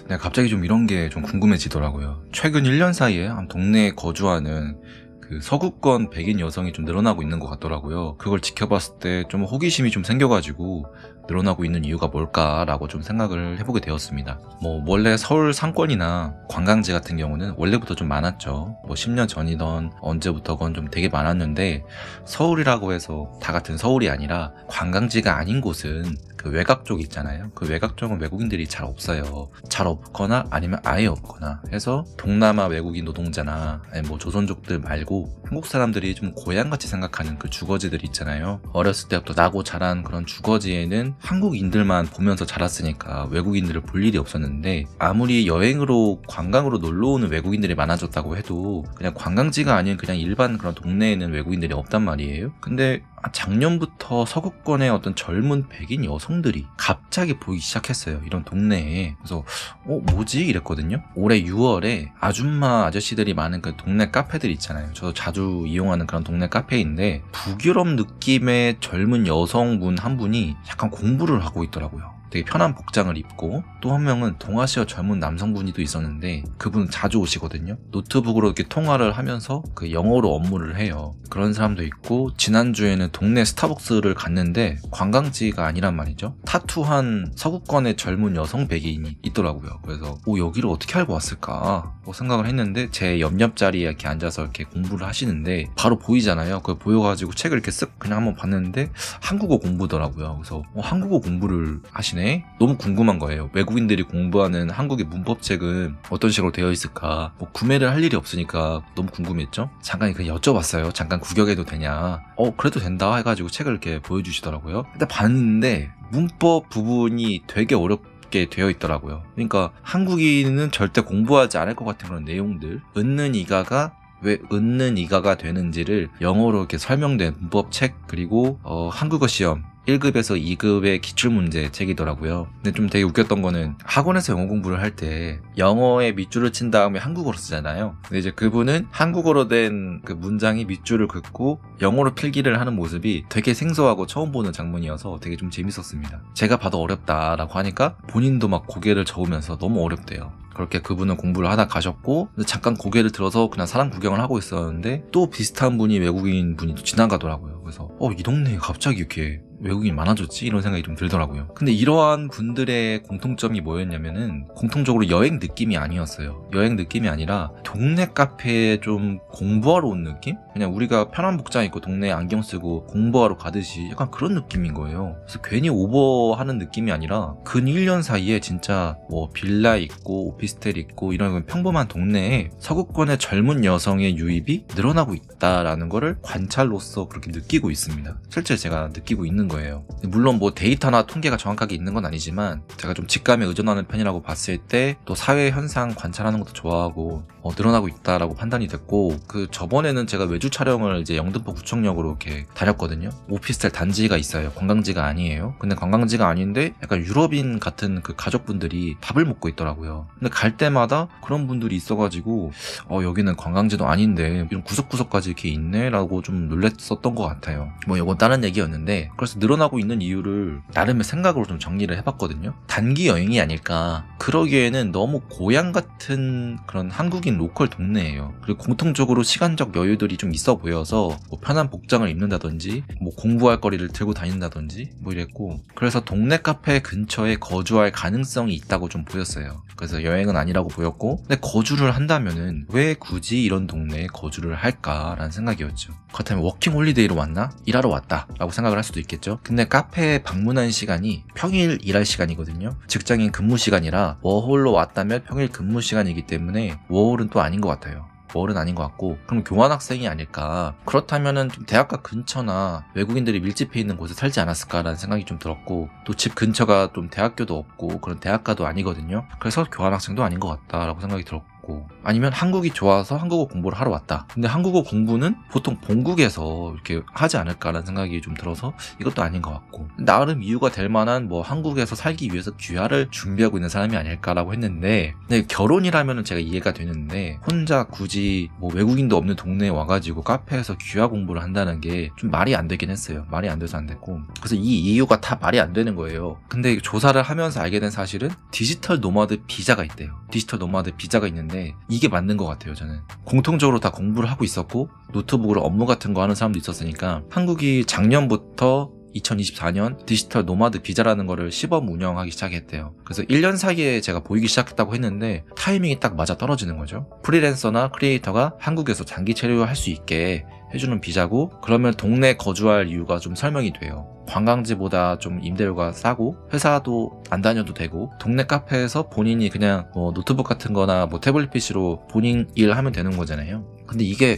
근데 갑자기 좀 이런 게 좀 궁금해지더라고요. 최근 1년 사이에 한 동네에 거주하는 그 서구권 백인 여성이 좀 늘어나고 있는 것 같더라고요. 그걸 지켜봤을 때 좀 호기심이 좀 생겨가지고 늘어나고 있는 이유가 뭘까라고 좀 생각을 해보게 되었습니다. 원래 서울 상권이나 관광지 같은 경우는 원래부터 좀 많았죠. 10년 전이던 언제부터건 좀 되게 많았는데, 서울이라고 해서 다 같은 서울이 아니라 관광지가 아닌 곳은 그 외곽 쪽 있잖아요. 그 외곽 쪽은 외국인들이 잘 없어요. 잘 없거나 아니면 아예 없거나 해서 동남아 외국인 노동자나 조선족들 말고 한국 사람들이 좀 고향같이 생각하는 그 주거지들 있잖아요. 어렸을 때부터 나고 자란 그런 주거지에는 한국인들만 보면서 자랐으니까 외국인들을 볼 일이 없었는데, 아무리 여행으로 관광으로 놀러오는 외국인들이 많아졌다고 해도 그냥 관광지가 아닌 그냥 일반 그런 동네에는 외국인들이 없단 말이에요. 근데 작년부터 서구권의 어떤 젊은 백인 여성들이 갑자기 보이기 시작했어요, 이런 동네에. 그래서 뭐지? 이랬거든요. 올해 6월에 아줌마 아저씨들이 많은 그 동네 카페들 있잖아요. 저도 자주 이용하는 그런 동네 카페인데, 북유럽 느낌의 젊은 여성분 한 분이 약간 공부를 하고 있더라고요. 되게 편한 복장을 입고, 또 한 명은 동아시아 젊은 남성분이 또 있었는데, 그분은 자주 오시거든요. 노트북으로 이렇게 통화를 하면서 그 영어로 업무를 해요. 그런 사람도 있고, 지난주에는 동네 스타벅스를 갔는데 관광지가 아니란 말이죠. 타투한 서구권의 젊은 여성 백인이 있더라고요. 그래서 여기를 어떻게 알고 왔을까 생각을 했는데, 제 옆자리에 이렇게 앉아서 이렇게 공부를 하시는데 바로 보이잖아요. 그걸 보여가지고 책을 이렇게 쓱 그냥 한번 봤는데 한국어 공부더라고요. 그래서 한국어 공부를 하시네? 너무 궁금한 거예요. 외국인들이 공부하는 한국의 문법책은 어떤 식으로 되어 있을까? 구매를 할 일이 없으니까 너무 궁금했죠. 잠깐 그냥 여쭤봤어요. 잠깐 구경해도 되냐? 그래도 된다 해가지고 책을 이렇게 보여주시더라고요. 일단 봤는데 문법 부분이 되게 어렵게 되어 있더라고요. 그러니까 한국인은 절대 공부하지 않을 것 같은 그런 내용들, 은는 이가가 왜 은는 이가가 되는지를 영어로 이렇게 설명된 문법책, 그리고 한국어 시험 1급에서 2급의 기출문제 책이더라고요. 근데 좀 되게 웃겼던 거는, 학원에서 영어 공부를 할 때 영어에 밑줄을 친 다음에 한국어로 쓰잖아요. 근데 이제 그분은 한국어로 된 그 문장이 밑줄을 긋고 영어로 필기를 하는 모습이 되게 생소하고 처음 보는 장면이어서 되게 좀 재밌었습니다. 제가 봐도 어렵다라고 하니까 본인도 막 고개를 저으면서 너무 어렵대요. 그렇게 그분은 공부를 하다 가셨고, 잠깐 고개를 들어서 그냥 사람 구경을 하고 있었는데 또 비슷한 분이, 외국인 분이 지나가더라고요. 그래서 이 동네에 갑자기 이렇게 외국인이 많아졌지? 이런 생각이 좀 들더라고요. 근데 이러한 분들의 공통점이 뭐였냐면은, 공통적으로 여행 느낌이 아니었어요. 여행 느낌이 아니라 동네 카페에 좀 공부하러 온 느낌? 그냥 우리가 편한 복장 입고 동네에 안경 쓰고 공부하러 가듯이 약간 그런 느낌인 거예요. 그래서 괜히 오버하는 느낌이 아니라 근 1년 사이에 진짜 빌라 있고 오피스텔 있고 이런 평범한 동네에 서구권의 젊은 여성의 유입이 늘어나고 있다라는 거를 관찰로서 그렇게 느끼고 있습니다. 실제 제가 느끼고 있는 거예요. 물론 데이터나 통계가 정확하게 있는 건 아니지만, 제가 좀 직감에 의존하는 편이라고 봤을 때 또 사회 현상 관찰하는 것도 좋아하고 늘어나고 있다라고 판단이 됐고, 그 저번에는 제가 외주 촬영을 이제 영등포 구청역으로 이렇게 다녔거든요. 오피스텔 단지가 있어요. 관광지가 아니에요. 근데 관광지가 아닌데 약간 유럽인 같은 그 가족분들이 밥을 먹고 있더라고요. 근데 갈 때마다 그런 분들이 있어가지고 여기는 관광지도 아닌데 이런 구석구석까지 이렇게 있네 라고 좀 놀랬었던 것 같아요. 이건 다른 얘기였는데, 그래서 늘어나고 있는 이유를 나름의 생각으로 좀 정리를 해봤거든요. 단기 여행이 아닐까. 그러기에는 너무 고향 같은 그런 한국인 로컬 동네예요. 그리고 공통적으로 시간적 여유들이 좀 있어 보여서 편한 복장을 입는다든지 공부할 거리를 들고 다닌다든지 이랬고, 그래서 동네 카페 근처에 거주할 가능성이 있다고 좀 보였어요. 그래서 여행은 아니라고 보였고, 근데 거주를 한다면은 왜 굳이 이런 동네에 거주를 할까라는 생각이었죠. 그렇다면 워킹 홀리데이로 왔나? 일하러 왔다 라고 생각을 할 수도 있겠죠. 근데 카페에 방문한 시간이 평일 일할 시간이거든요. 직장인 근무 시간이라 워홀로 왔다면 평일 근무 시간이기 때문에 워홀은 또 아닌 것 같아요. 월은 아닌 것 같고, 그럼 교환학생이 아닐까. 그렇다면은 좀 대학가 근처나 외국인들이 밀집해 있는 곳에 살지 않았을까라는 생각이 좀 들었고, 또 집 근처가 좀 대학교도 없고 그런 대학가도 아니거든요. 그래서 교환학생도 아닌 것 같다라고 생각이 들었고, 왔고, 아니면 한국이 좋아서 한국어 공부를 하러 왔다. 근데 한국어 공부는 보통 본국에서 이렇게 하지 않을까라는 생각이 좀 들어서 이것도 아닌 것 같고, 나름 이유가 될 만한 뭐 한국에서 살기 위해서 귀화를 준비하고 있는 사람이 아닐까라고 했는데, 근데 결혼이라면 제가 이해가 되는데 혼자 굳이 뭐 외국인도 없는 동네에 와가지고 카페에서 귀화 공부를 한다는 게 좀 말이 안 되긴 했어요. 말이 안 돼서 안 됐고, 그래서 이 이유가 다 말이 안 되는 거예요. 근데 조사를 하면서 알게 된 사실은 디지털 노마드 비자가 있대요. 디지털 노마드 비자가 있는데 이게 맞는 것 같아요. 저는 공통적으로 다 공부를 하고 있었고 노트북으로 업무 같은 거 하는 사람도 있었으니까, 한국이 작년부터 2024년 디지털 노마드 비자라는 거를 시범 운영하기 시작했대요. 그래서 1년 사이에 제가 보이기 시작했다고 했는데 타이밍이 딱 맞아 떨어지는 거죠. 프리랜서나 크리에이터가 한국에서 장기 체류할 수 있게 해주는 비자고, 그러면 동네 거주할 이유가 좀 설명이 돼요. 관광지보다 좀 임대료가 싸고 회사도 안 다녀도 되고, 동네 카페에서 본인이 그냥 뭐 노트북 같은 거나 뭐 태블릿 PC로 본인 일 하면 되는 거잖아요. 근데 이게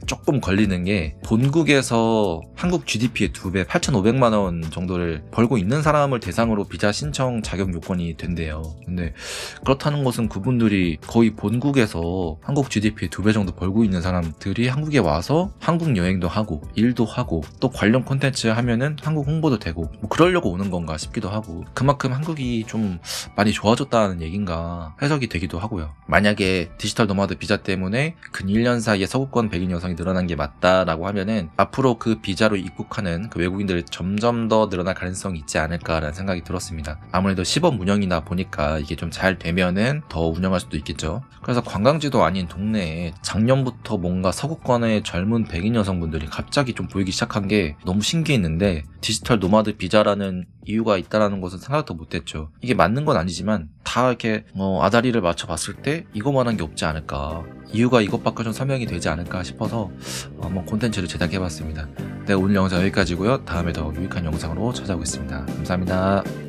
조금 걸리는 게, 본국에서 한국 GDP의 2배 8,500만 원 정도를 벌고 있는 사람을 대상으로 비자 신청 자격 요건이 된대요. 근데 그렇다는 것은 그분들이 거의 본국에서 한국 GDP의 2배 정도 벌고 있는 사람들이 한국에 와서 한국 여행도 하고 일도 하고 또 관련 콘텐츠 하면은 한국 홍보도 되고 뭐 그러려고 오는 건가 싶기도 하고, 그만큼 한국이 좀 많이 좋아졌다는 얘긴가 해석이 되기도 하고요. 만약에 디지털 노마드 비자 때문에 근 1년 사이에 서구권 백인 여성이 늘어난 게 맞다라고 하면은 앞으로 그 비자로 입국하는 그 외국인들이 점점 더 늘어날 가능성이 있지 않을까라는 생각이 들었습니다. 아무래도 시범 운영이다 보니까 이게 좀 잘 되면은 더 운영할 수도 있겠죠. 그래서 관광지도 아닌 동네에 작년부터 뭔가 서구권의 젊은 백인 여성분들이 갑자기 좀 보이기 시작한 게 너무 신기했는데, 디지털 노마드 비자라는 이유가 있다라는 것은 생각도 못했죠. 이게 맞는 건 아니지만 다 이렇게 아다리를 맞춰봤을 때 이거만한 게 없지 않을까, 이유가 이것밖에 좀 설명이 되지 않을까 싶어서 한번 콘텐츠를 제작해봤습니다. 네, 오늘 영상 여기까지고요. 다음에 더 유익한 영상으로 찾아오겠습니다. 감사합니다.